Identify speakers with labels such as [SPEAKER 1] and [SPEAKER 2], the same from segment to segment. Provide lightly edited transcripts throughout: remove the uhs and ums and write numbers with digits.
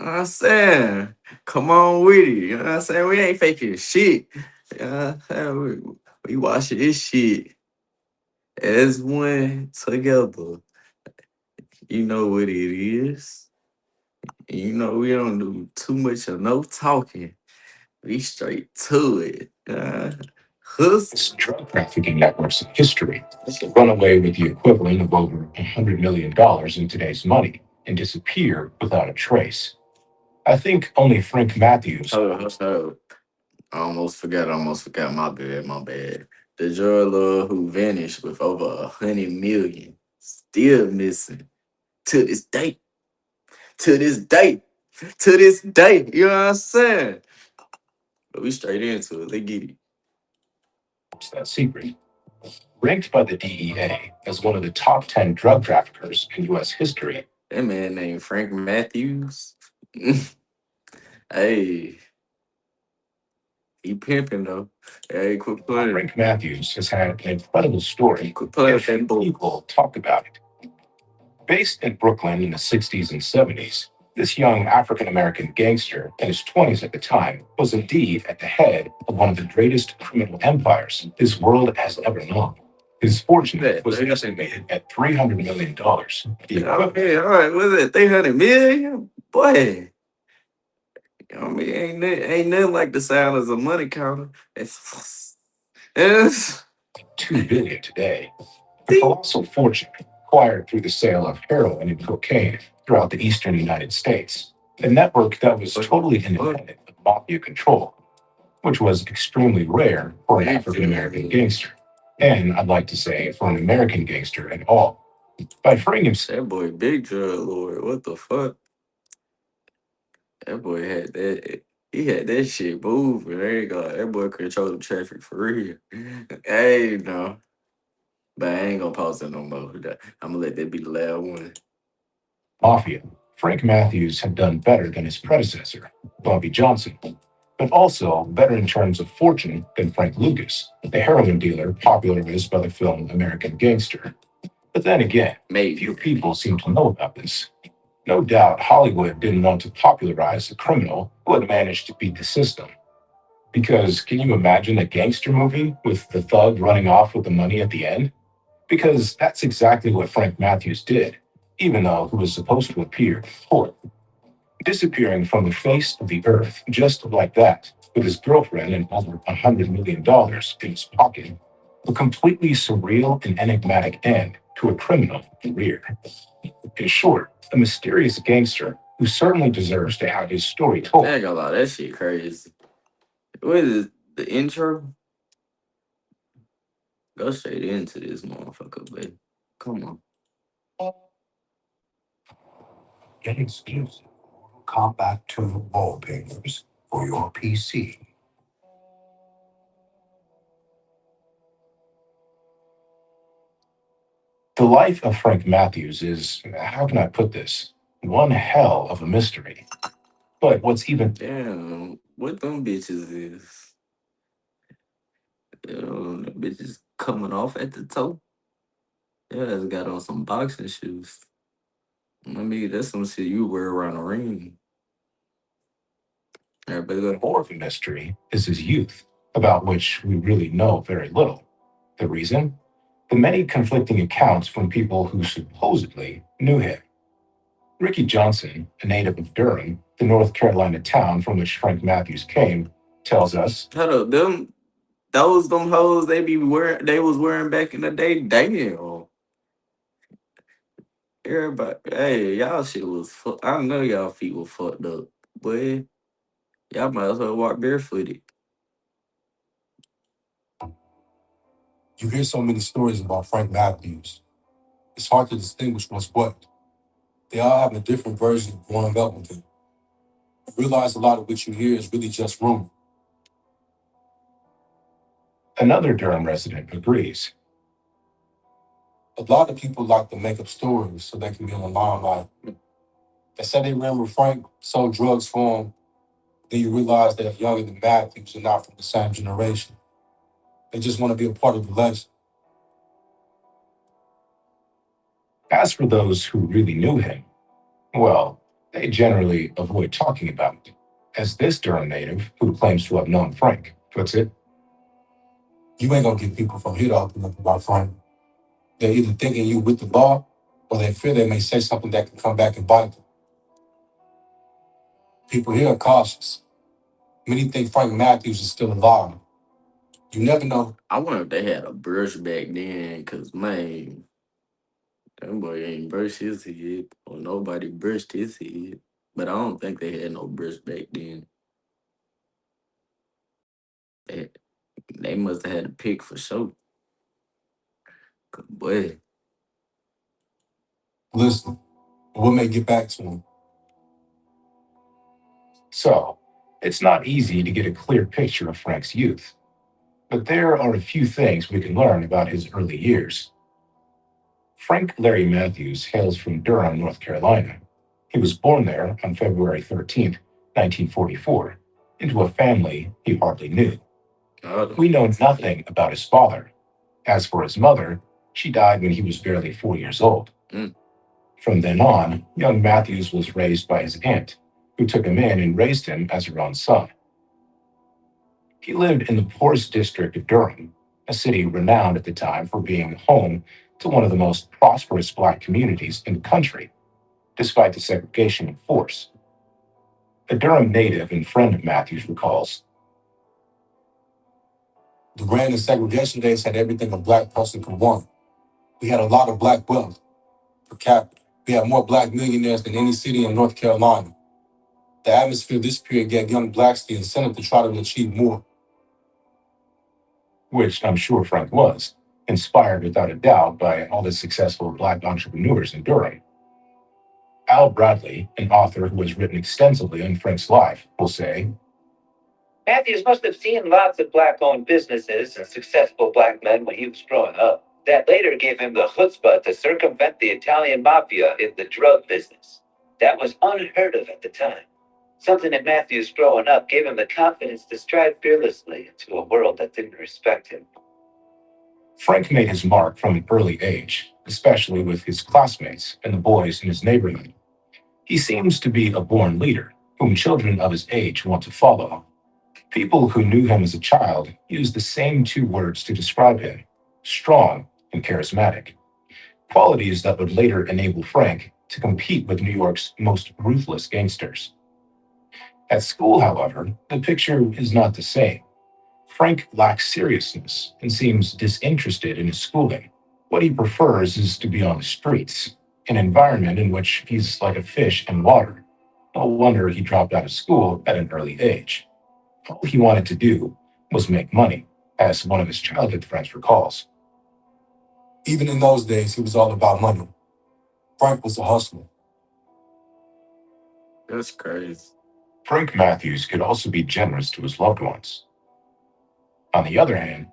[SPEAKER 1] what I'm saying? Come on with it. You know what I'm saying? We ain't faking shit. You know what I'm saying? We watching this shit as one together. You know what it is. You know we don't do too much of no talking. We straight to it. Hustle.
[SPEAKER 2] Drug trafficking networks in history run away with the equivalent of over $100 million in today's money and disappear without a trace. I think only Frank Matthews.
[SPEAKER 1] Hold up. I almost forgot. My bad, my bad. The drug lord who vanished with over 100 million still missing to this day. To this day. To this day. You know what I'm saying? But we straight into it. Let's get it.
[SPEAKER 2] That secret. Ranked by the DEA as one of the top 10 drug traffickers in U.S. history,
[SPEAKER 1] That man named Frank Matthews. Hey, he pimping though. Hey, quit playing.
[SPEAKER 2] Frank Matthews has had an incredible story,
[SPEAKER 1] Quit playing
[SPEAKER 2] yet
[SPEAKER 1] with that
[SPEAKER 2] few
[SPEAKER 1] bull.
[SPEAKER 2] people talk about it. Based in Brooklyn in the 60s and 70s, this young African American gangster, in his 20s at the time, was indeed at the head of one of the greatest criminal empires this world has ever known. His fortune was estimated at $300 million.
[SPEAKER 1] Okay, all right. What's that? 300 million? Boy. I mean, ain't nothing like the sound of a money counter. It's
[SPEAKER 2] 2 billion today. A colossal fortune acquired through the sale of heroin and cocaine throughout the eastern United States. A network that was totally independent of mafia control, which was extremely rare for an African American gangster. And I'd like to say for an American gangster at all. By freeing himself,
[SPEAKER 1] that boy, big drug lord. What the fuck? That boy had that. He had that shit moving. There you go. That boy control the traffic for real. Hey, no. But I ain't gonna pause it no more. I'm gonna let that be the last one.
[SPEAKER 2] mafia, Frank Matthews had done better than his predecessor, Bobby Johnson, but also better in terms of fortune than Frank Lucas, the heroin dealer popularized by the film American Gangster. But then again,
[SPEAKER 1] Maybe.
[SPEAKER 2] few people seem to know about this. No doubt Hollywood didn't want to popularize a criminal who had managed to beat the system. Because can you imagine a gangster movie with the thug running off with the money at the end? Because that's exactly what Frank Matthews did, even though he was supposed to appear in court, disappearing from the face of the earth just like that, with his girlfriend and over $100 million in his pocket. A completely surreal and enigmatic end to a criminal career. In short, a mysterious gangster who certainly deserves to have his story
[SPEAKER 1] I
[SPEAKER 2] told.
[SPEAKER 1] ain't gonna lie, that shit crazy. What is it? The intro? Go straight into this motherfucker, baby. Come on.
[SPEAKER 2] Get exclusive Combat 2 wallpapers for your PC. The life of Frank Matthews is, how can I put this, one hell of a mystery. But what's even
[SPEAKER 1] Damn, what them bitches is? Them bitches coming off at the toe. Yeah, it's got on some boxing shoes. I mean, that's some shit you wear around the ring. Everybody go,
[SPEAKER 2] more of a mystery is his youth, about which we really know very little. The reason? The many conflicting accounts from people who supposedly knew him. Ricky Johnson, a native of Durham, the North Carolina town from which Frank Matthews came, tells us
[SPEAKER 1] hold up, them hoes they was wearing back in the day. Damn, everybody, hey, y'all shit was. I know y'all feet were fucked up, boy. Y'all might as well walk barefooted.
[SPEAKER 2] you hear so many stories about Frank Matthews. It's hard to distinguish what's what. They all have a different version of growing up with him. You realize a lot of what you hear is really just rumor. Another Durham resident agrees. A lot of people like to make up stories so they can be in the limelight. They say they remember Frank sold drugs for him. Then you realize they're younger than Matthews and not from the same generation. They just want to be a part of the legend. As for those who really knew him, well, they generally avoid talking about it. As this Durham native, who claims to have known Frank, puts it, you ain't gonna get people from here to open up about Frank. They're either thinking you with the law, or they fear they may say something that can come back and bite them. People here are cautious. Many think Frank Matthews is still alive. You never know.
[SPEAKER 1] I wonder if they had a brush back then, cause man, that boy ain't brushed his head, or nobody brushed his head. But I don't think they had no brush back then. They, they must have had a pick for sure. 'Cause boy,
[SPEAKER 2] Listen, we may get back to him. So, it's not easy to get a clear picture of Frank's youth, but there are a few things we can learn about his early years. Frank Larry Matthews hails from Durham, North Carolina. He was born there on February 13th, 1944, into a family he hardly knew. We know nothing about his father. As for his mother, she died when he was barely 4 years old.
[SPEAKER 1] Mm.
[SPEAKER 2] From then on, young Matthews was raised by his aunt, who took him in and raised him as her own son. He lived in the poorest district of Durham, a city renowned at the time for being home to one of the most prosperous black communities in the country, despite the segregation in force. A Durham native and friend of Matthews recalls, the grand and segregation days had everything a black person could want. We had a lot of black wealth per capita. We had more black millionaires than any city in North Carolina. The atmosphere of this period gave young blacks the incentive to try to achieve more. Which I'm sure Frank was, inspired without a doubt by all the successful black entrepreneurs in Durham. Al Bradley, an author who has written extensively on Frank's life, will say, Matthews must have seen lots of black owned businesses and successful black men when he was growing up. That later gave him the chutzpah to circumvent the Italian mafia in the drug business. That was unheard of at the time. Something in Matthews growing up gave him the confidence to stride fearlessly into a world that didn't respect him. Frank made his mark from an early age, especially with his classmates and the boys in his neighborhood. He seems to be a born leader, whom children of his age want to follow. People who knew him as a child used the same two words to describe him: strong and charismatic. Qualities that would later enable Frank to compete with New York's most ruthless gangsters. At school, however, the picture is not the same. Frank lacks seriousness and seems disinterested in his schooling. What he prefers is to be on the streets, an environment in which he's like a fish in water. No wonder he dropped out of school at an early age. All he wanted to do was make money, as one of his childhood friends recalls. Even in those days, he was all about money. Frank was a hustler.
[SPEAKER 1] that's crazy.
[SPEAKER 2] Frank Matthews could also be generous to his loved ones. On the other hand,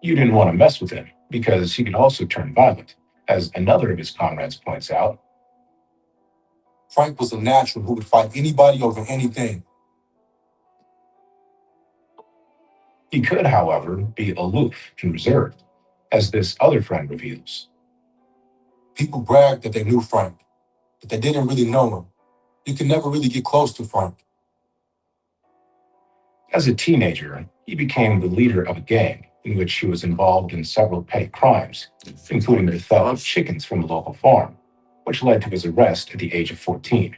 [SPEAKER 2] you didn't want to mess with him because he could also turn violent, as another of his comrades points out. Frank was a natural who would fight anybody over anything. He could, however, be aloof and reserved, as this other friend reveals. People bragged that they knew Frank, but they didn't really know him. You could never really get close to Frank. As a teenager, he became the leader of a gang in which he was involved in several petty crimes, including the theft of chickens from a local farm, which led to his arrest at the age of 14.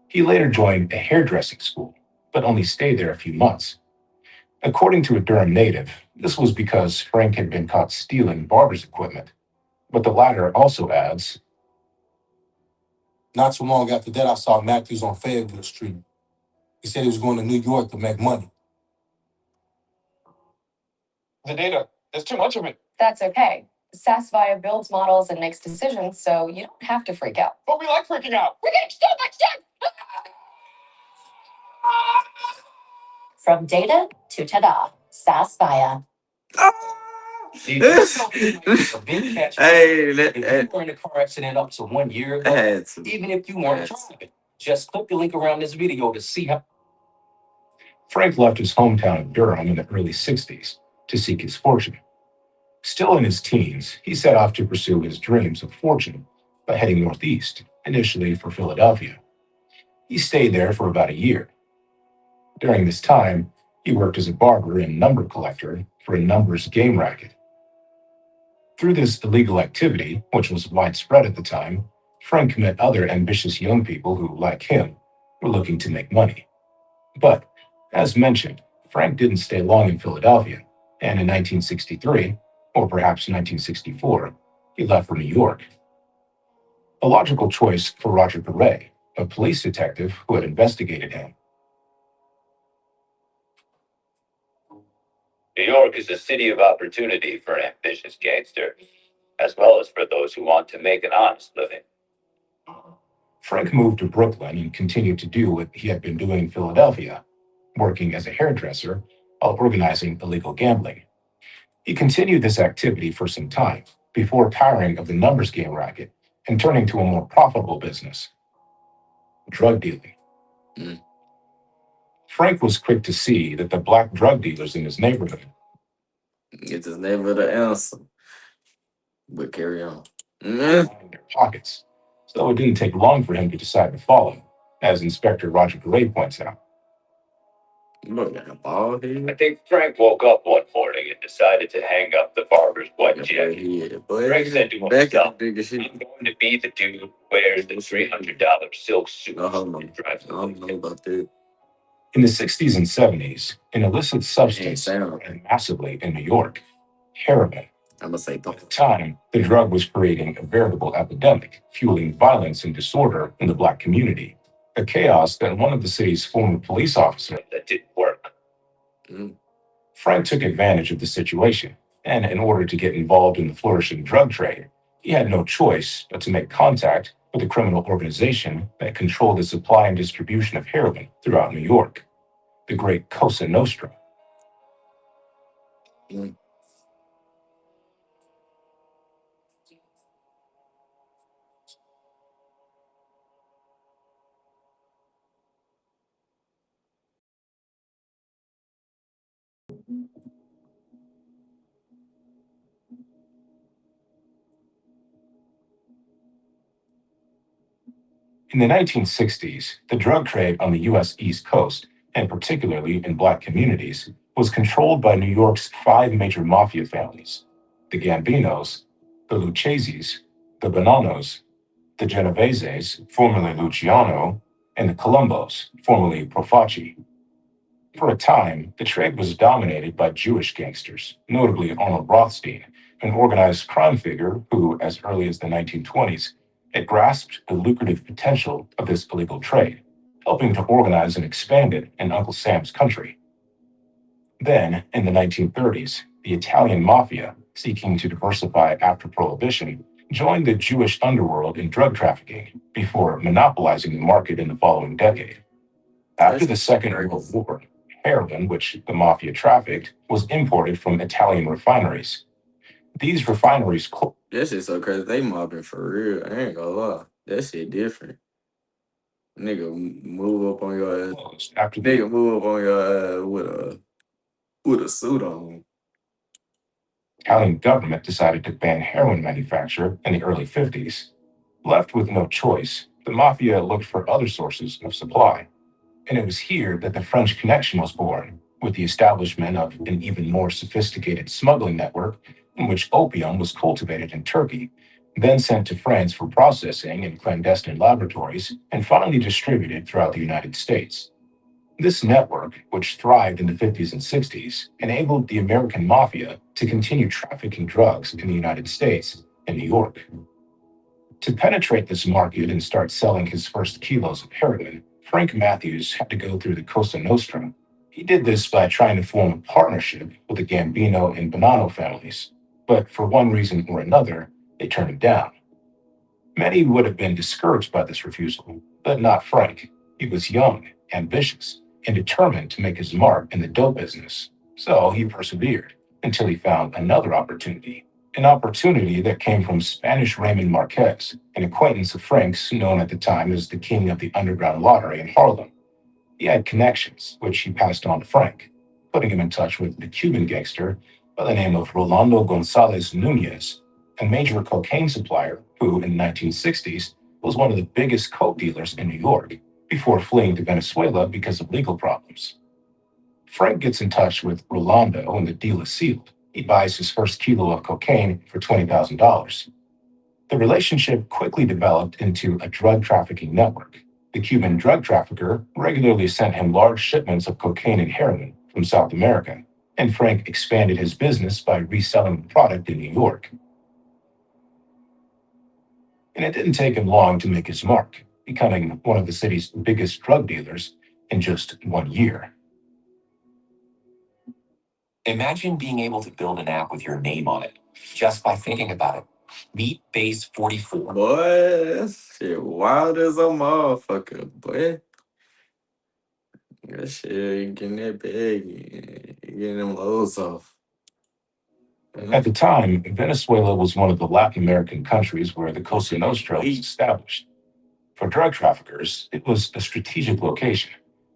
[SPEAKER 2] He later joined a hairdressing school, but only stayed there a few months. According to a Durham native, this was because Frank had been caught stealing barber's equipment. But the latter also adds, not too long after that, I saw Matthews on Fayetteville Street. He said he was going to New York to make money. The data, there's too much of it. That's okay. SaaSVia builds models and makes decisions, so you don't have to freak out. But we like freaking out. We're getting so much done. From data to ta-da, SaaSVia.
[SPEAKER 1] Ah!
[SPEAKER 2] See, this is something like a big catch.
[SPEAKER 1] Hey,
[SPEAKER 2] If you were in a car accident up to 1 year ago, even if you weren't driving, just click the link around this video to see how. Frank left his hometown of Durham in the early 60s to seek his fortune. Still in his teens, he set off to pursue his dreams of fortune by heading northeast, initially for Philadelphia. He stayed there for about a year. During this time, he worked as a barber and number collector for a numbers game racket. Through this illegal activity, which was widespread at the time, Frank met other ambitious young people who, like him, were looking to make money. But, as mentioned, Frank didn't stay long in Philadelphia, and in 1963, or perhaps 1964, he left for New York. A logical choice for Roger Perret, a police detective who had investigated him. New York is a city of opportunity for an ambitious gangster, as well as for those who want to make an honest living. Frank moved to Brooklyn and continued to do what he had been doing in Philadelphia, working as a hairdresser while organizing illegal gambling. He continued this activity for some time before tiring of the numbers game racket and turning to a more profitable business, drug dealing.
[SPEAKER 1] Mm.
[SPEAKER 2] Frank was quick to see that the black drug dealers in his neighborhood
[SPEAKER 1] It's his never the answer. But carry on.
[SPEAKER 2] lined their pockets, so it didn't take long for him to decide to follow, as Inspector Roger Gray points out.
[SPEAKER 1] Look at a bald
[SPEAKER 2] I
[SPEAKER 1] head.
[SPEAKER 2] think Frank woke up one morning and decided to hang up the barber's white
[SPEAKER 1] Got
[SPEAKER 2] jacket.
[SPEAKER 1] bald head. Boy,
[SPEAKER 2] Frank said to
[SPEAKER 1] back
[SPEAKER 2] himself,
[SPEAKER 1] at the nigga shit.
[SPEAKER 2] I'm going to be the dude who wears the $300 silk suit
[SPEAKER 1] No, hold on.
[SPEAKER 2] and drives
[SPEAKER 1] I don't know about that.
[SPEAKER 2] In the 60s and 70s, an illicit
[SPEAKER 1] Ain't
[SPEAKER 2] substance
[SPEAKER 1] sound.
[SPEAKER 2] spread massively in New York, heroin.
[SPEAKER 1] I'm gonna say
[SPEAKER 2] At the
[SPEAKER 1] don't.
[SPEAKER 2] time, the drug was creating a veritable epidemic, fueling violence and disorder in the black community, a chaos that one of the city's former police officers that didn't work.
[SPEAKER 1] Mm.
[SPEAKER 2] Frank took advantage of the situation, and in order to get involved in the flourishing drug trade, he had no choice but to make contact with a criminal organization that controlled the supply and distribution of heroin throughout New York, the Great Cosa Nostra.
[SPEAKER 1] Mm.
[SPEAKER 2] In the 1960s, the drug trade on the U.S. East Coast, and particularly in black communities, was controlled by New York's five major mafia families: the Gambinos, the Lucchese's, the Bonanos, the Genoveses, formerly Luciano, and the Colombos, formerly Profaci. For a time, the trade was dominated by Jewish gangsters, notably Arnold Rothstein, an organized crime figure who, as early as the 1920s, had grasped the lucrative potential of this illegal trade, helping to organize and expand it in Uncle Sam's country. Then, in the 1930s, the Italian mafia, seeking to diversify after Prohibition, joined the Jewish underworld in drug trafficking before monopolizing the market in the following decade. After the Second World War, heroin, which the mafia trafficked, was imported from Italian refineries. These refineries
[SPEAKER 1] That shit so crazy. They mobbing for real. I ain't gonna lie. That shit different. Nigga move up on your ass.
[SPEAKER 2] closed after the
[SPEAKER 1] Nigga move up on your ass with a suit on.
[SPEAKER 2] Italian government decided to ban heroin manufacture in the early 50s. Left with no choice, the mafia looked for other sources of supply. And it was here that the French Connection was born, with the establishment of an even more sophisticated smuggling network in which opium was cultivated in Turkey, then sent to France for processing in clandestine laboratories, and finally distributed throughout the United States. This network, which thrived in the 50s and 60s, enabled the American mafia to continue trafficking drugs in the United States and New York. To penetrate this market and start selling his first kilos of heroin, Frank Matthews had to go through the Cosa Nostra. He did this by trying to form a partnership with the Gambino and Bonanno families, but for one reason or another, they turned it down. Many would have been discouraged by this refusal, but not Frank. He was young, ambitious, and determined to make his mark in the dope business. So he persevered until he found another opportunity. An opportunity that came from Spanish Raymond Marquez, an acquaintance of Frank's known at the time as the king of the underground lottery in Harlem. He had connections, which he passed on to Frank, putting him in touch with a Cuban gangster by the name of Rolando Gonzalez Nunez, a major cocaine supplier who, in the 1960s, was one of the biggest coke dealers in New York. before fleeing to Venezuela because of legal problems. Frank gets in touch with Rolando and the deal is sealed. He buys his first kilo of cocaine for $20,000. The relationship quickly developed into a drug trafficking network. The Cuban drug trafficker regularly sent him large shipments of cocaine and heroin from South America, and Frank expanded his business by reselling the product in New York. And it didn't take him long to make his mark, becoming one of the city's biggest drug dealers in just 1 year. Imagine being able to build an app with your name on it just by thinking about it. Meet Base 44.
[SPEAKER 1] Boy, that shit wild as a motherfucker, boy. That shit, you getting that bag, you getting them loads off.
[SPEAKER 2] At the time, Venezuela was one of the Latin American countries where the Cosa Nostra was established. For drug traffickers, it was a strategic location,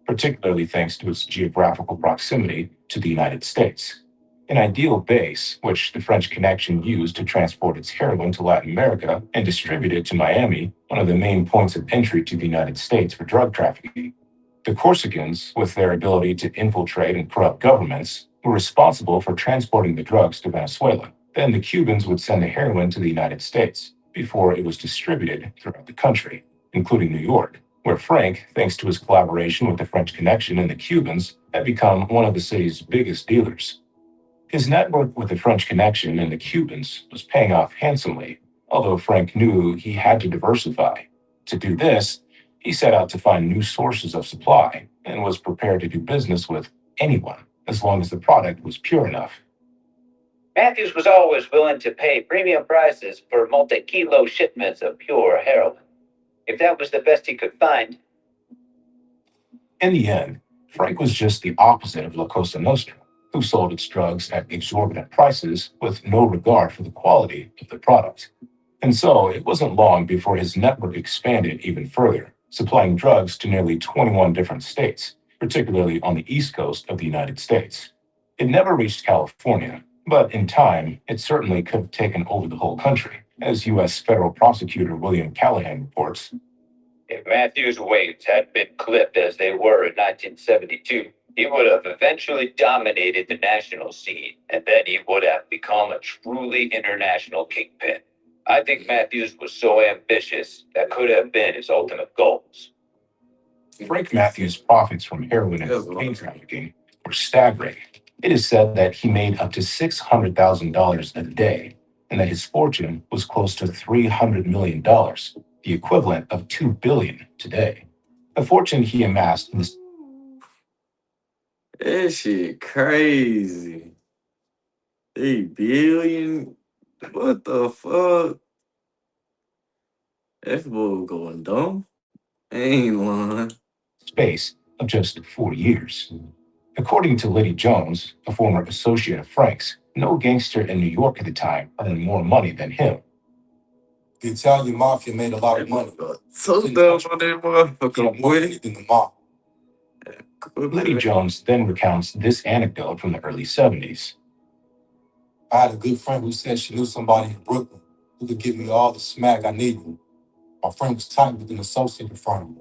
[SPEAKER 2] particularly thanks to its geographical proximity to the United States. An ideal base, which the French Connection used to transport its heroin to Latin America and distribute it to Miami, one of the main points of entry to the United States for drug trafficking. The Corsicans, with their ability to infiltrate and corrupt governments, were responsible for transporting the drugs to Venezuela. Then the Cubans would send the heroin to the United States before it was distributed throughout the country, including New York, where Frank, thanks to his collaboration with the French Connection and the Cubans, had become one of the city's biggest dealers. His network with the French Connection and the Cubans was paying off handsomely, although Frank knew he had to diversify. To do this, he set out to find new sources of supply and was prepared to do business with anyone as long as the product was pure enough. Matthews was always willing to pay premium prices for multi kilo shipments of pure heroin, if that was the best he could find. In the end, Frank was just the opposite of La Cosa Nostra, who sold its drugs at exorbitant prices with no regard for the quality of the product. And so it wasn't long before his network expanded even further, supplying drugs to nearly 21 different states, particularly on the east coast of the United States. It never reached California, but in time, it certainly could have taken over the whole country, as U.S. federal prosecutor William Callahan reports. If Matthews' waves had been clipped as they were in 1972, he would have eventually dominated the national scene, and then he would have become a truly international kingpin. I think Matthews was so ambitious that could have been his ultimate goals. Frank Matthews' profits from heroin and cocaine trafficking were staggering. It is said that he made up to $600,000 a day, and that his fortune was close to $300 million, the equivalent of $2 billion today. A fortune he amassed in this.
[SPEAKER 1] That shit crazy. 3 billion? What the fuck? That fool going dumb? Ain't lying.
[SPEAKER 2] Space of just 4 years. According to Liddy Jones, a former associate of Frank's, no gangster in New York at the time earned more money than him. The Italian mafia made a lot of money.
[SPEAKER 1] So dumb on that motherfucker,
[SPEAKER 2] More
[SPEAKER 1] boy.
[SPEAKER 2] than the mob. Liddy Jones then recounts this anecdote from the early 70s. I had a good friend who said she knew somebody in Brooklyn who could give me all the smack I needed. My friend was tight with an associated firm.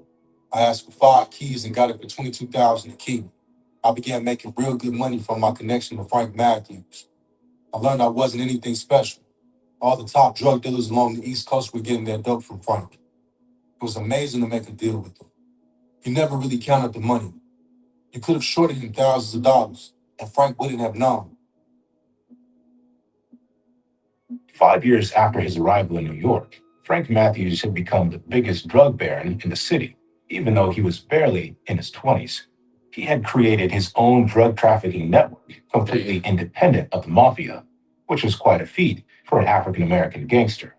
[SPEAKER 2] I asked for 5 keys and got it for 22,000 a key. I began making real good money from my connection with Frank Matthews. I learned I wasn't anything special. All the top drug dealers along the East Coast were getting their dope from Frank. It was amazing to make a deal with him. He never really counted the money. You could have shorted him thousands of dollars, and Frank wouldn't have known. 5 years after his arrival in New York, Frank Matthews had become the biggest drug baron in the city, even though he was barely in his 20s. He had created his own drug trafficking network, completely independent of the mafia, which was quite a feat for an African American gangster.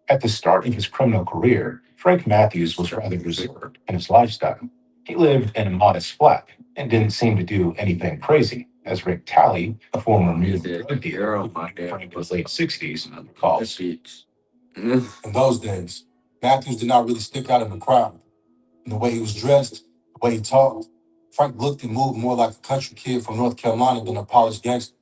[SPEAKER 2] At the start of his criminal career, Frank Matthews was rather reserved in his lifestyle. He lived in a modest flat and didn't seem to do anything crazy, as Rick Talley, a former New York drug dealer who Frank in his late 60s, recalls. In those days, Matthews did not really stick out in the crowd. In the way he was dressed, the way he talked, Frank looked and moved more like a country kid from North Carolina than a polished gangster.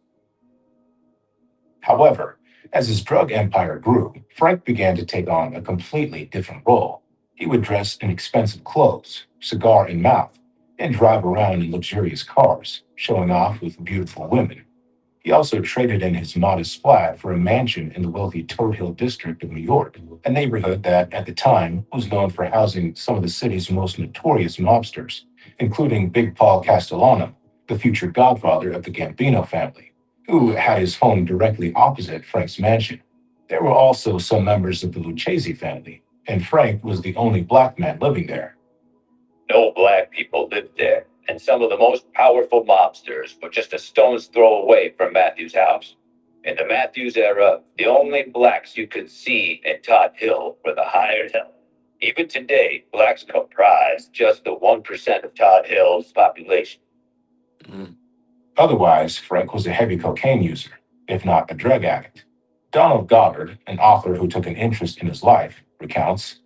[SPEAKER 2] However, as his drug empire grew, Frank began to take on a completely different role. He would dress in expensive clothes, cigar in mouth, and drive around in luxurious cars, showing off with beautiful women. He also traded in his modest flat for a mansion in the wealthy Toad Hill district of New York, a neighborhood that, at the time, was known for housing some of the city's most notorious mobsters, including Big Paul Castellano, the future godfather of the Gambino family, who had his home directly opposite Frank's mansion. There were also some members of the Lucchese family, and Frank was the only black man living there. No black people lived there, and some of the most powerful mobsters were just a stone's throw away from Matthews' house. In the Matthews era, the only blacks you could see in Todd Hill were the hired help. Even today, blacks comprise just the 1% of Todd Hill's population.
[SPEAKER 1] Mm.
[SPEAKER 2] Otherwise, Frank was a heavy cocaine user, if not a drug addict. Donald Goddard, an author who took an interest in his life, recounts,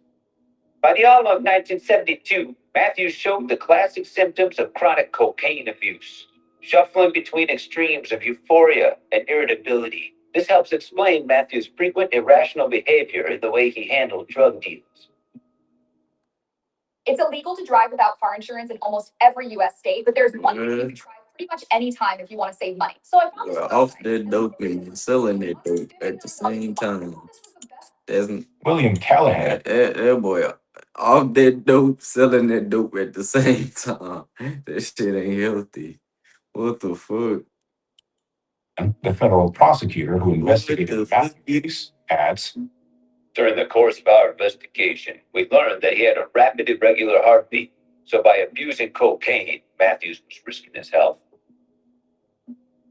[SPEAKER 2] by the autumn of 1972, Matthews showed the classic symptoms of chronic cocaine abuse, shuffling between extremes of euphoria and irritability. This helps explain Matthews' frequent irrational behavior in the way he handled drug deals.
[SPEAKER 3] It's illegal to drive without car insurance in almost every US state, but there's one way you
[SPEAKER 1] Yeah.
[SPEAKER 3] can drive pretty much any time if you want to save money. So I found this
[SPEAKER 1] Well, off
[SPEAKER 3] website.
[SPEAKER 1] that dope and selling that dope at the same time. That's
[SPEAKER 2] William Callahan,
[SPEAKER 1] that boy off that dope, selling that dope at the same time. That shit ain't healthy. What the fuck?
[SPEAKER 2] the federal prosecutor who
[SPEAKER 1] What
[SPEAKER 2] investigated
[SPEAKER 1] the
[SPEAKER 2] the
[SPEAKER 1] fuck?
[SPEAKER 2] Matthews case, adds, during the course of our investigation, we learned that he had a rapid, irregular heartbeat. So by abusing cocaine, Matthews was risking his health.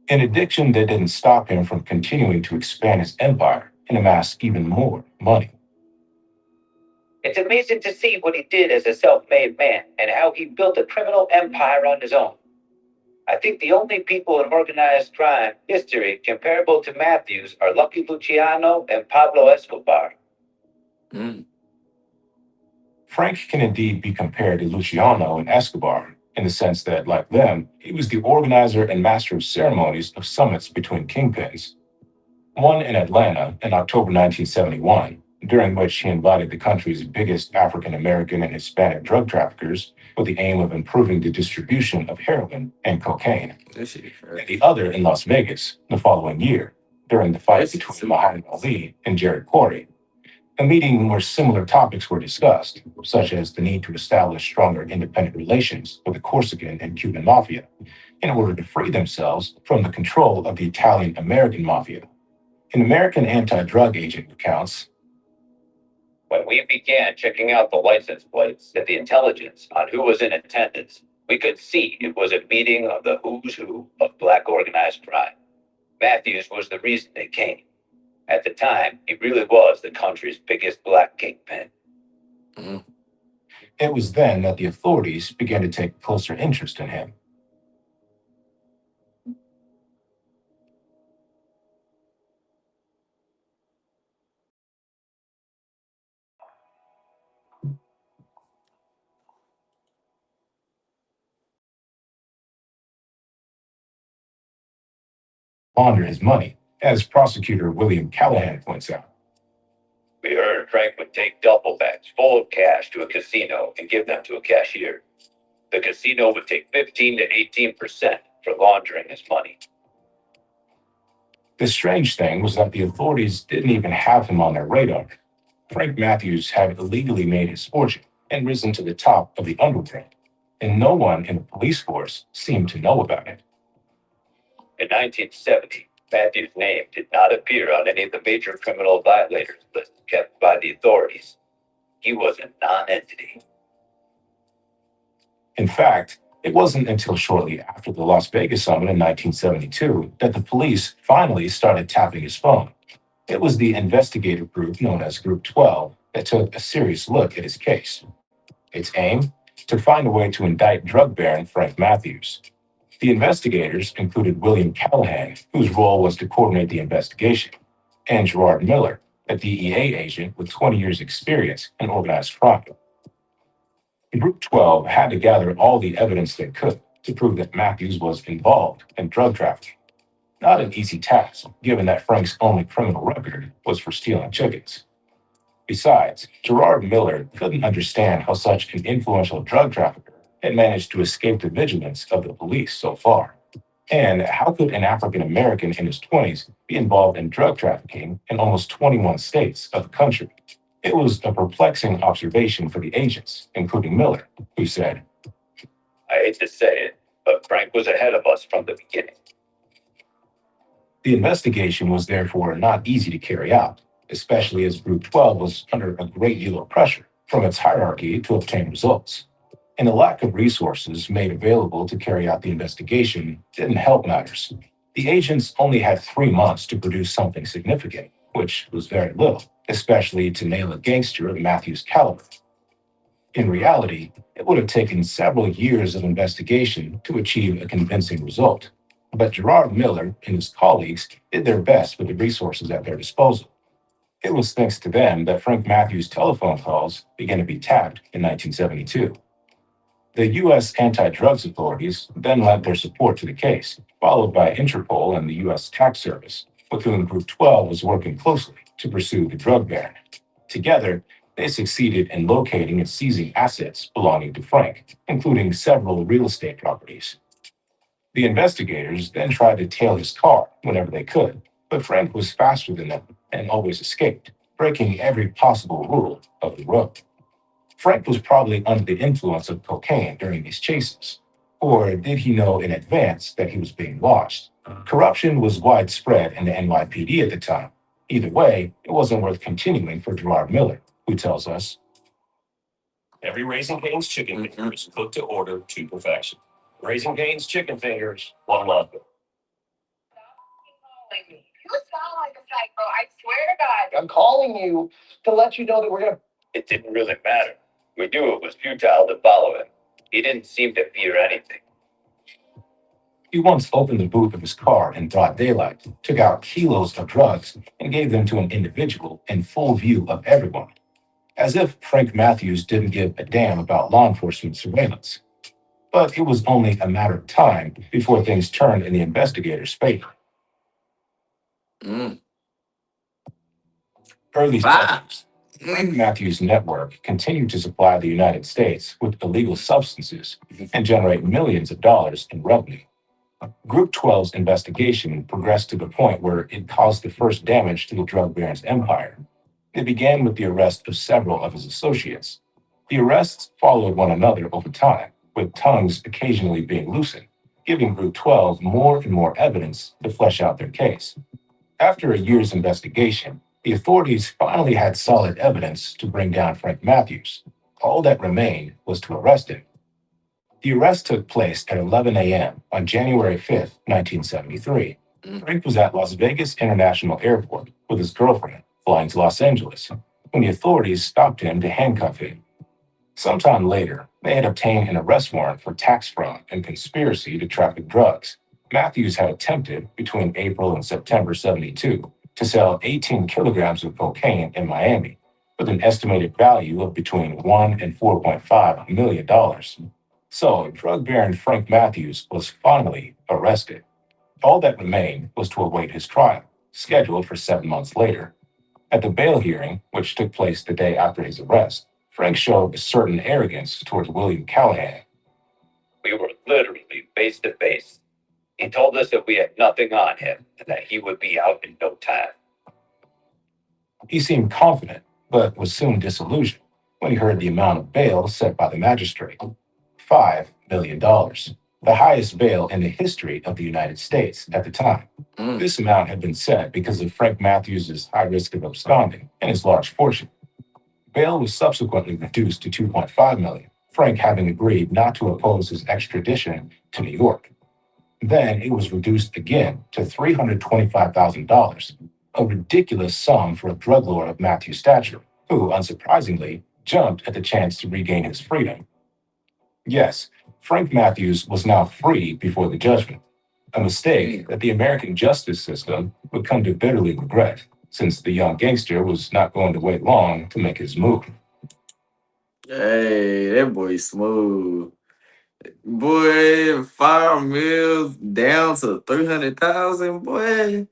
[SPEAKER 2] An addiction that didn't stop him from continuing to expand his empire and amass even more money. It's amazing to see what he did as a self-made man and how he built a criminal empire on his own. I think the only people in organized crime history comparable to Matthews are Lucky Luciano and Pablo Escobar.
[SPEAKER 1] Mm.
[SPEAKER 2] Frank can indeed be compared to Luciano and Escobar in the sense that, like them, he was the organizer and master of ceremonies of summits between kingpins. One in Atlanta in October 1971, during which he invited the country's biggest African American and Hispanic drug traffickers with the aim of improving the distribution of heroin and cocaine.
[SPEAKER 1] That shit hurt.
[SPEAKER 2] And the other in Las Vegas the following year, during the fight between Muhammad Ali and Jared Corey, a meeting where similar topics were discussed, such as the need to establish stronger independent relations with the Corsican and Cuban mafia in order to free themselves from the control of the Italian American mafia. An American anti drug agent recounts, when we began checking out the license plates and the intelligence on who was in attendance, we could see it was a meeting of the who's who of black organized crime. Matthews was the reason they came. At the time, he really was the country's biggest black kingpin.
[SPEAKER 1] Mm.
[SPEAKER 2] It was then that the authorities began to take closer interest in him. Launder his money, as prosecutor William Callahan points out. We heard Frank would take duffel bags full of cash to a casino and give them to a cashier. The casino would take 15 to 18% for laundering his money. The strange thing was that the authorities didn't even have him on their radar. Frank Matthews had illegally made his fortune and risen to the top of the underworld, and no one in the police force seemed to know about it. In 1970, Matthews' name did not appear on any of the major criminal violators lists kept by the authorities. He was a non-entity. In fact, it wasn't until shortly after the Las Vegas summit in 1972 that the police finally started tapping his phone. It was the investigative group known as Group 12 that took a serious look at his case. Its aim? To find a way to indict drug baron Frank Matthews. The investigators included William Callahan, whose role was to coordinate the investigation, and Gerard Miller, a DEA agent with 20 years' experience in organized crime. Group 12 had to gather all the evidence they could to prove that Matthews was involved in drug trafficking. Not an easy task, given that Frank's only criminal record was for stealing chickens. Besides, Gerard Miller couldn't understand how such an influential drug trafficker had managed to escape the vigilance of the police so far. And how could an African American in his 20s be involved in drug trafficking in almost 21 states of the country? It was a perplexing observation for the agents, including Miller, who said, I hate to say it, but Frank was ahead of us from the beginning. The investigation was therefore not easy to carry out, especially as Group 12 was under a great deal of pressure from its hierarchy to obtain results. And the lack of resources made available to carry out the investigation didn't help matters. The agents only had 3 months to produce something significant, which was very little, especially to nail a gangster of Matthews' caliber. In reality, it would have taken several years of investigation to achieve a convincing result. But Gerard Miller and his colleagues did their best with the resources at their disposal. It was thanks to them that Frank Matthews' telephone calls began to be tapped in 1972. The U.S. anti-drugs authorities then lent their support to the case, followed by Interpol and the U.S. Tax Service, with whom Group 12 was working closely to pursue the drug baron. Together, they succeeded in locating and seizing assets belonging to Frank, including several real estate properties. The investigators then tried to tail his car whenever they could, but Frank was faster than them and always escaped, breaking every possible rule of the road. Frank was probably under the influence of cocaine during these chases. Or did he know in advance that he was being watched? Corruption was widespread in the NYPD at the time. Either way, it wasn't worth continuing for Gerard Miller, who tells us every Raising Cane's chicken finger is cooked to order to perfection. Raising Cane's chicken fingers, one love.
[SPEAKER 3] You sound like a psycho. I swear to God.
[SPEAKER 2] I'm calling you to let you know that we're going to. It didn't really matter. We knew it was futile to follow him. He didn't seem to fear anything. He once opened the boot of his car in broad daylight, took out kilos of drugs, and gave them to an individual in full view of everyone, as if Frank Matthews didn't give a damn about law enforcement surveillance. But it was only a matter of time before things turned in the investigators' favor.
[SPEAKER 1] Mm.
[SPEAKER 2] Early
[SPEAKER 1] Five.
[SPEAKER 2] studies. Frank Matthews' network continued to supply the United States with illegal substances and generate millions of dollars in revenue. Group 12's investigation progressed to the point where it caused the first damage to the drug baron's empire. It began with the arrest of several of his associates. The arrests followed one another over time, with tongues occasionally being loosened, giving Group 12 more and more evidence to flesh out their case. After a year's investigation, the authorities finally had solid evidence to bring down Frank Matthews. All that remained was to arrest him. The arrest took place at 11 a.m. on January 5th, 1973. Frank was at Las Vegas International Airport with his girlfriend, flying to Los Angeles, when the authorities stopped him to handcuff him. Sometime later, they had obtained an arrest warrant for tax fraud and conspiracy to traffic drugs. Matthews had attempted, between April and September 72, to sell 18 kilograms of cocaine in Miami, with an estimated value of between $1 and $4.5 million. So, drug baron Frank Matthews was finally arrested. All that remained was to await his trial, scheduled for 7 months later. At the bail hearing, which took place the day after his arrest, Frank showed a certain arrogance towards William Callahan. We were literally face to face. He told us that we had nothing on him and that he would be out in no time. He seemed confident, but was soon disillusioned when he heard the amount of bail set by the magistrate. $5 million, the highest bail in the history of the United States at the time.
[SPEAKER 1] Mm.
[SPEAKER 2] This amount had been set because of Frank Matthews' high risk of absconding and his large fortune. Bail was subsequently reduced to $2.5 million, Frank having agreed not to oppose his extradition to New York. Then it was reduced again to $325,000, a ridiculous sum for a drug lord of Matthew's stature, who, unsurprisingly, jumped at the chance to regain his freedom. Yes, Frank Matthews was now free before the judgment, a mistake that the American justice system would come to bitterly regret, since the young gangster was not going to wait long to make his move.
[SPEAKER 1] Hey, that boy smooth. Boy, 5 mils down to 300,000. Boy,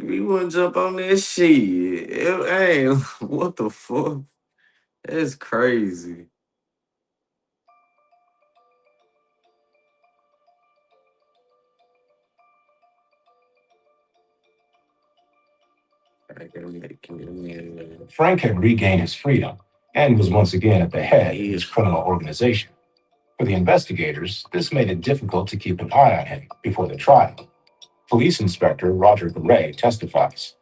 [SPEAKER 1] We wouldn't jump on that shit. Hey, what the fuck? That's crazy. I gotta make it.
[SPEAKER 2] Frank had regained his freedom and was once again at the head of his criminal organization. For the investigators, this made it difficult to keep an eye on him before the trial. Police Inspector Roger Gray testifies.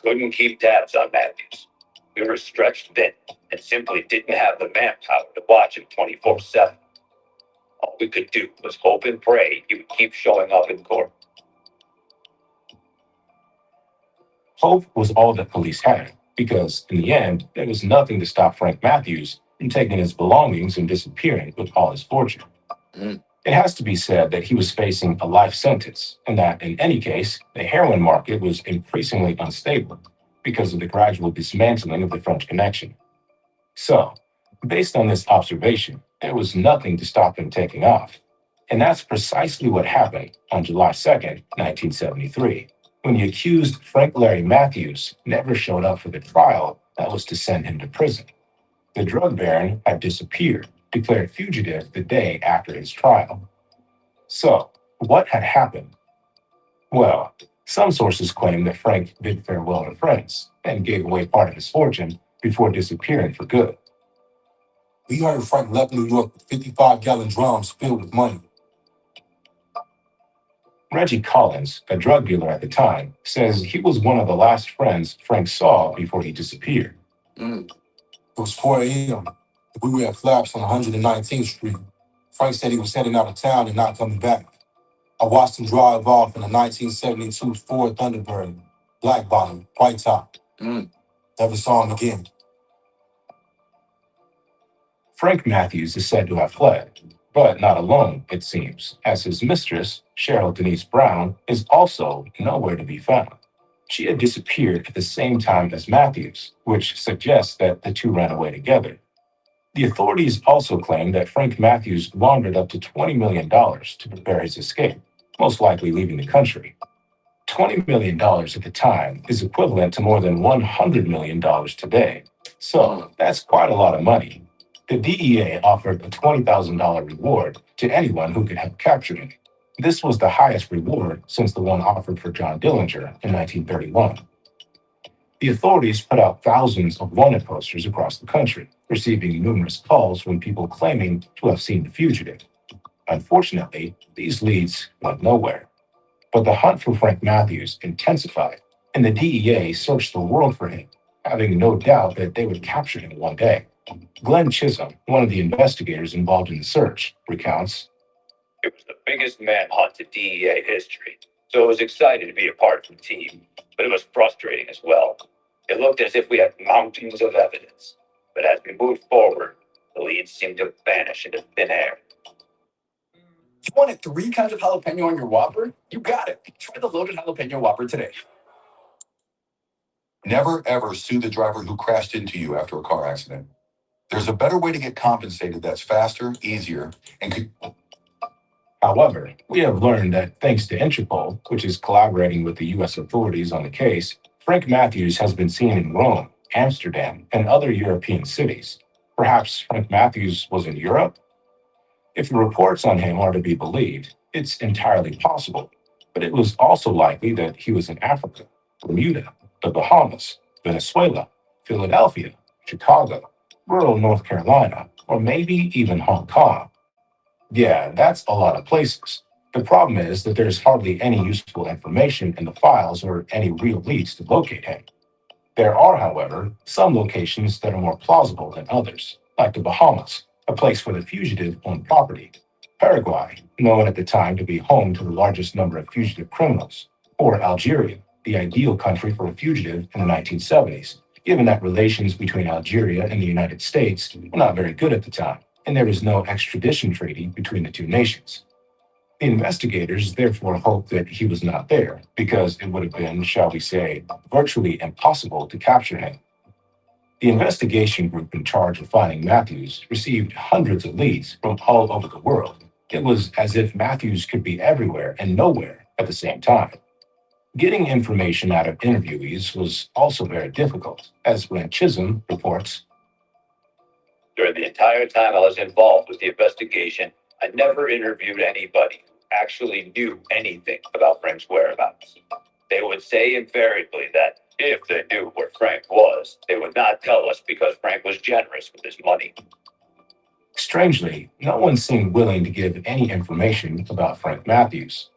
[SPEAKER 2] Couldn't keep tabs on Matthews. We were stretched thin and simply didn't have the manpower to watch him 24/7. All we could do was hope and pray he would keep showing up in court. Hope was all that police had, because in the end, there was nothing to stop Frank Matthews from taking his belongings and disappearing with all his fortune.
[SPEAKER 1] Mm.
[SPEAKER 2] It has to be said that he was facing a life sentence, and that in any case, the heroin market was increasingly unstable because of the gradual dismantling of the French Connection. So, based on this observation, there was nothing to stop him taking off. And that's precisely what happened on July 2nd, 1973, when the accused Frank Larry Matthews never showed up for the trial that was to send him to prison. The drug baron had disappeared, declared fugitive the day after his trial. So, what had happened? Well, some sources claim that Frank bid farewell to friends and gave away part of his fortune before disappearing for good. We heard Frank left New York with 55-gallon drums filled with money. Reggie Collins, a drug dealer at the time, says he was one of the last friends Frank saw before he disappeared.
[SPEAKER 1] Mm.
[SPEAKER 2] It was 4 a.m. We were at Flaps on 119th Street. Frank said he was heading out of town and not coming back. I watched him drive off in a 1972 Ford Thunderbird, black bottom, white top.
[SPEAKER 1] Mm.
[SPEAKER 2] Never saw him again. Frank Matthews is said to have fled, but not alone, it seems, as his mistress, Cheryl Denise Brown, is also nowhere to be found. She had disappeared at the same time as Matthews, which suggests that the two ran away together. The authorities also claim that Frank Matthews laundered up to $20 million to prepare his escape, most likely leaving the country. $20 million at the time is equivalent to more than $100 million today. So that's quite a lot of money. The DEA offered a $20,000 reward to anyone who could help capture him. This was the highest reward since the one offered for John Dillinger in 1931. The authorities put out thousands of wanted posters across the country, receiving numerous calls from people claiming to have seen the fugitive. Unfortunately, these leads went nowhere. But the hunt for Frank Matthews intensified, and the DEA searched the world for him, having no doubt that they would capture him one day. Glenn Chisholm, one of the investigators involved in the search, recounts, "It was the biggest manhunt in DEA history, so I was excited to be a part of the team, but it was frustrating as well. It looked as if we had mountains of evidence, but as we moved forward, the leads seemed to vanish into thin air." You wanted 3 kinds of jalapeno on your Whopper? You got it. Try the loaded jalapeno Whopper today. Never ever sue the driver who crashed into you after a car accident. There's a better way to get compensated that's faster, easier, and could. However, we have learned that thanks to Interpol, which is collaborating with the U.S. authorities on the case, Frank Matthews has been seen in Rome, Amsterdam, and other European cities. Perhaps Frank Matthews was in Europe? If the reports on him are to be believed, it's entirely possible, but it was also likely that he was in Africa, Bermuda, the Bahamas, Venezuela, Philadelphia, Chicago, rural North Carolina, or maybe even Hong Kong. Yeah, that's a lot of places. The problem is that there's hardly any useful information in the files or any real leads to locate him. There are, however, some locations that are more plausible than others, like the Bahamas, a place where the fugitive owned property; Paraguay, known at the time to be home to the largest number of fugitive criminals; or Algeria, the ideal country for a fugitive in the 1970s, given that relations between Algeria and the United States were not very good at the time, and there was no extradition treaty between the two nations. The investigators therefore hoped that he was not there, because it would have been, shall we say, virtually impossible to capture him. The investigation group in charge of finding Matthews received hundreds of leads from all over the world. It was as if Matthews could be everywhere and nowhere at the same time. Getting information out of interviewees was also very difficult, as Glenn Chisholm reports.
[SPEAKER 4] During the entire time I was involved with the investigation, I never interviewed anybody who actually knew anything about Frank's whereabouts. They would say invariably that if they knew where Frank was, they would not tell us because Frank was generous with his money.
[SPEAKER 2] Strangely, no one seemed willing to give any information about Frank Matthews.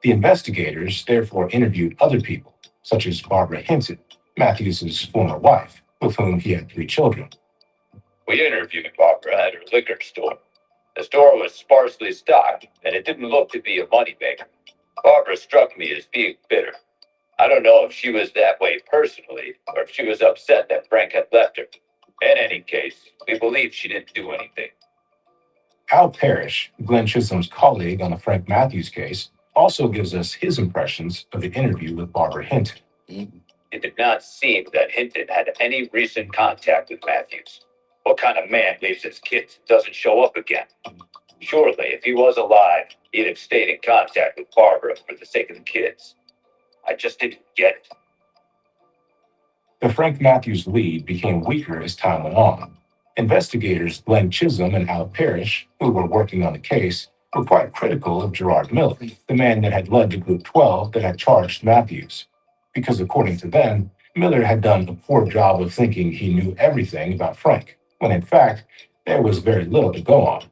[SPEAKER 2] The investigators therefore interviewed other people, such as Barbara Hinton, Matthews' former wife, with whom he had 3 children.
[SPEAKER 4] We interviewed Barbara at her liquor store. The store was sparsely stocked, and it didn't look to be a moneymaker. Barbara struck me as being bitter. I don't know if she was that way personally, or if she was upset that Frank had left her. In any case, we believe she didn't do anything.
[SPEAKER 2] Al Parrish, Glenn Chisholm's colleague on the Frank Matthews case, also gives us his impressions of the interview with Barbara Hinton.
[SPEAKER 4] It did not seem that Hinton had any recent contact with Matthews. What kind of man leaves his kids and doesn't show up again? Surely, if he was alive, he'd have stayed in contact with Barbara for the sake of the kids. I just didn't get it.
[SPEAKER 2] The Frank Matthews lead became weaker as time went on. Investigators Glenn Chisholm and Al Parrish, who were working on the case, were quite critical of Gerard Miller, the man that had led the Group 12 that had charged Matthews, because according to them, Miller had done a poor job of thinking he knew everything about Frank, when in fact, there was very little to go on.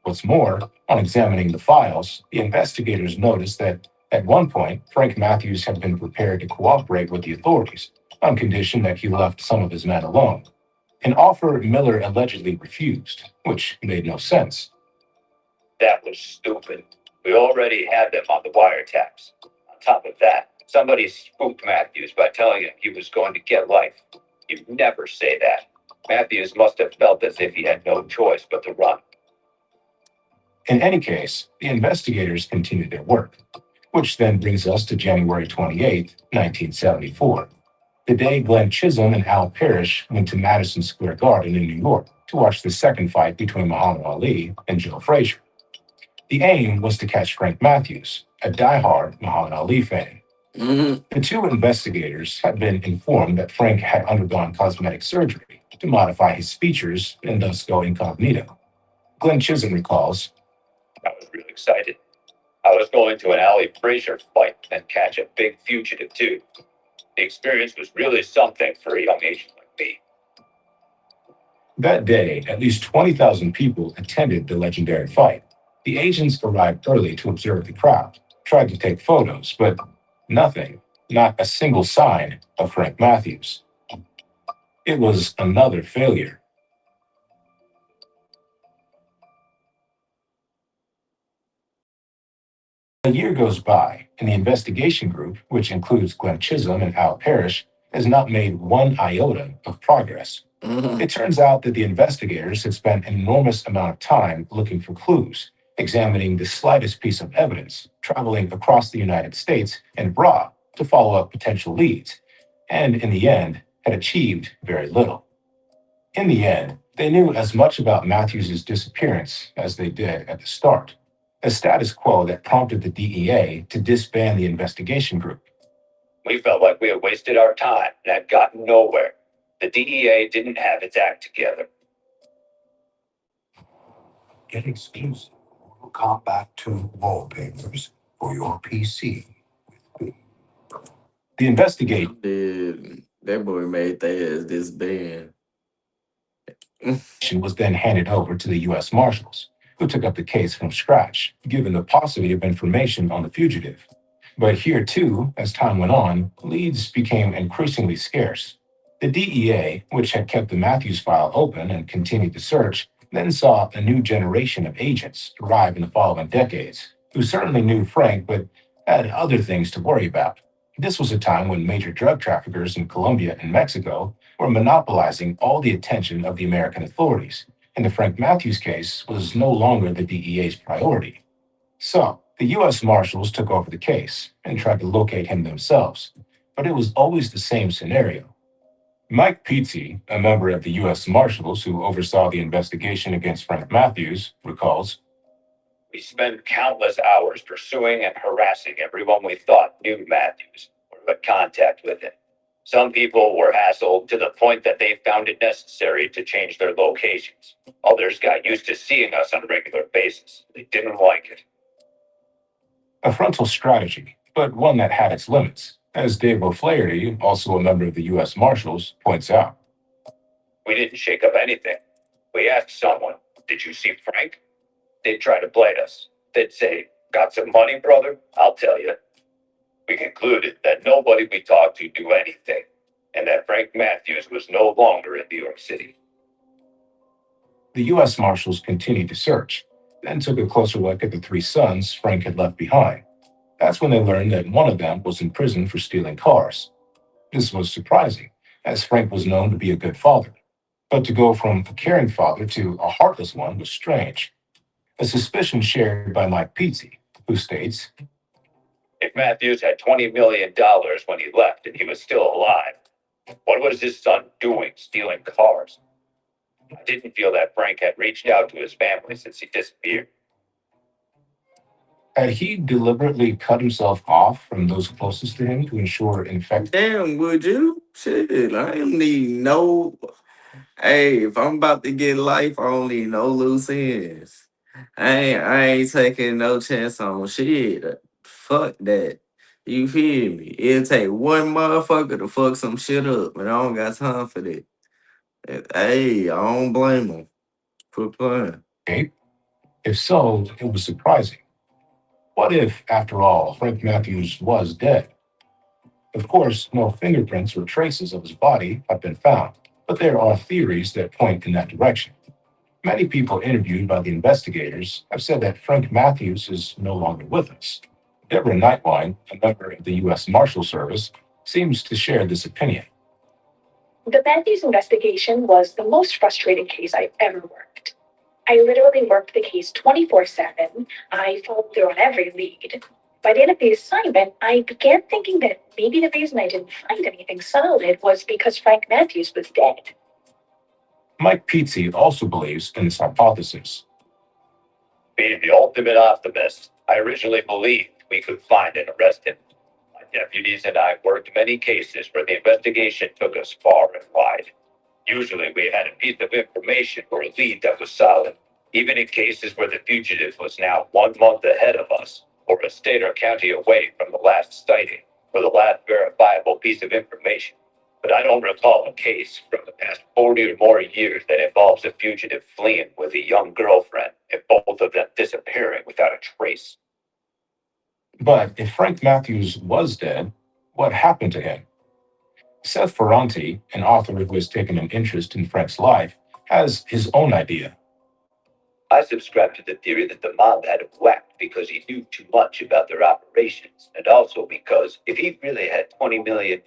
[SPEAKER 2] What's more, on examining the files, the investigators noticed that at one point, Frank Matthews had been prepared to cooperate with the authorities on condition that he left some of his men alone, an offer Miller allegedly refused, which made no sense.
[SPEAKER 4] That was stupid. We already had them on the wiretaps. On top of that, somebody spooked Matthews by telling him he was going to get life. You never say that. Matthews must have felt as if he had no choice but to run.
[SPEAKER 2] In any case, the investigators continued their work, which then brings us to January 28, 1974, the day Glenn Chisholm and Al Parrish went to Madison Square Garden in New York to watch the second fight between Muhammad Ali and Joe Frazier. The aim was to catch Frank Matthews, a diehard Muhammad Ali fan. The 2 investigators had been informed that Frank had undergone cosmetic surgery to modify his features and thus go incognito. Glenn Chisholm recalls,
[SPEAKER 4] I was really excited. I was going to an Ali Frazier fight and catch a big fugitive too. The experience was really something for a young agent like me.
[SPEAKER 2] That day, at least 20,000 people attended the legendary fight. The agents arrived early to observe the crowd, tried to take photos, but nothing, not a single sign of Frank Matthews. It was another failure. A year goes by, and the investigation group, which includes Glenn Chisholm and Al Parrish, has not made one iota of progress. It turns out that the investigators had spent an enormous amount of time looking for clues, examining the slightest piece of evidence, traveling across the United States and abroad to follow up potential leads, and in the end, had achieved very little. In the end, they knew as much about Matthews' disappearance as they did at the start, a status quo that prompted the DEA to disband the investigation group.
[SPEAKER 4] We felt like we had wasted our time and had gotten nowhere. The DEA didn't have its act together.
[SPEAKER 5] Get exclusive Mortal Kombat 2 wallpapers for your PC.
[SPEAKER 2] The investigation
[SPEAKER 1] That boy made their ass disband.
[SPEAKER 2] was then handed over to the U.S. Marshals, who took up the case from scratch, given the paucity of information on the fugitive. But here, too, as time went on, leads became increasingly scarce. The DEA, which had kept the Matthews file open and continued the search, then saw a new generation of agents arrive in the following decades, who certainly knew Frank but had other things to worry about. This was a time when major drug traffickers in Colombia and Mexico were monopolizing all the attention of the American authorities, and the Frank Matthews case was no longer the DEA's priority. So, the U.S. Marshals took over the case and tried to locate him themselves, but it was always the same scenario. Mike Pizzi, a member of the U.S. Marshals who oversaw the investigation against Frank Matthews, recalls,
[SPEAKER 4] We spent countless hours pursuing and harassing everyone we thought knew Matthews or had contact with him. Some people were hassled to the point that they found it necessary to change their locations. Others got used to seeing us on a regular basis. They didn't like it.
[SPEAKER 2] A frontal strategy, but one that had its limits, as Dave O'Flaherty, also a member of the U.S. Marshals, points out.
[SPEAKER 4] We didn't shake up anything. We asked someone, "Did you see Frank?" They'd try to blame us. They'd say, "Got some money, brother? I'll tell you." We concluded that nobody we talked to knew anything, and that Frank Matthews was no longer in New York City.
[SPEAKER 2] The U.S. Marshals continued to search, then took a closer look at the three sons Frank had left behind. That's when they learned that one of them was in prison for stealing cars. This was surprising, as Frank was known to be a good father. But to go from a caring father to a heartless one was strange. A suspicion shared by Mike Pizzi, who states,
[SPEAKER 4] If Matthews had $20 million when he left and he was still alive, what was his son doing stealing cars? I didn't feel that Frank had reached out to his family since he disappeared.
[SPEAKER 2] had he deliberately cut himself off from those closest to him to ensure infection?
[SPEAKER 1] Damn, would you? Shit, I don't need no. Hey, if I'm about to get life, I don't need no loose ends. I ain't taking no chance on shit. Fuck that. You feel me? It'll take one motherfucker to fuck some shit up, and I don't got time for that. Hey, I don't blame them for playing.
[SPEAKER 2] If so, it was surprising. What if, after all, Frank Matthews was dead? Of course, no fingerprints or traces of his body have been found, but there are theories that point in that direction. Many people interviewed by the investigators have said that Frank Matthews is no longer with us. Deborah Nightwine, a member of the U.S. Marshal Service, seems to share this opinion.
[SPEAKER 6] The Matthews investigation was the most frustrating case I've ever worked. I literally worked the case 24/7. I followed through on every lead. By the end of the assignment, I began thinking that maybe the reason I didn't find anything solid was because Frank Matthews was dead.
[SPEAKER 2] Mike Pizzi also believes in this hypothesis.
[SPEAKER 4] Being the ultimate optimist, I originally believed we could find and arrest him. My deputies and I worked many cases where the investigation took us far and wide. Usually we had a piece of information or a lead that was solid, even in cases where the fugitive was now 1 month ahead of us, or a state or county away from the last sighting, or the last verifiable piece of information. But I don't recall a case from the past 40 or more years that involves a fugitive fleeing with a young girlfriend and both of them disappearing without a trace.
[SPEAKER 2] But if Frank Matthews was dead, what happened to him? Seth Ferranti, an author who has taken an interest in Frank's life, has his own idea.
[SPEAKER 4] I subscribe to the theory that the mob had him whacked because he knew too much about their operations, and also because if he really had $20 million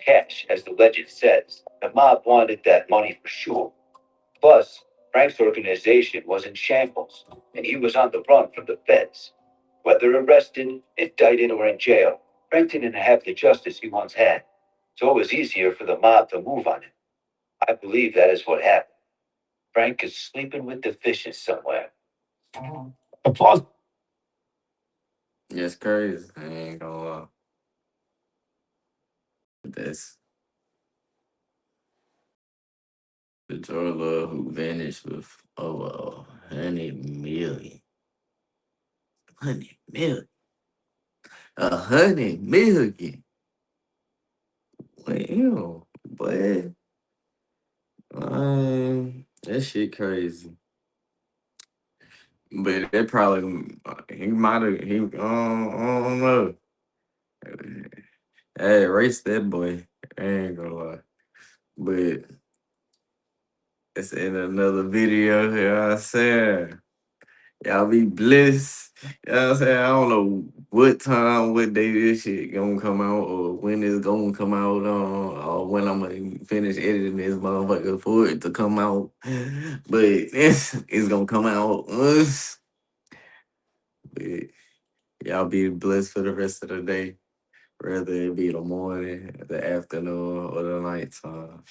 [SPEAKER 4] cash, as the legend says, the mob wanted that money for sure. Plus, Frank's organization was in shambles, and he was on the run from the feds. Whether arrested, indicted, or in jail, Frank didn't have the justice he once had, so it was easier for the mob to move on him. I believe that is what happened. Frank is sleeping with the fishes somewhere.
[SPEAKER 2] Applause.
[SPEAKER 1] It's crazy. I ain't gonna lie. That's the Jordan who vanished with over 100 million. 100 million. 100 million. Damn, boy. That shit crazy. But that probably he might have I don't know. Hey, erase that boy. I ain't gonna lie. But it's in another video here. You know what I'm saying. Y'all be blessed. You know what I'm saying? I don't know what time, what day this shit gonna come out, or when it's gonna come out, or when I'm gonna finish editing this motherfucker for it to come out. But it's gonna come out. But y'all be blessed for the rest of the day, whether it be the morning, the afternoon, or the nighttime.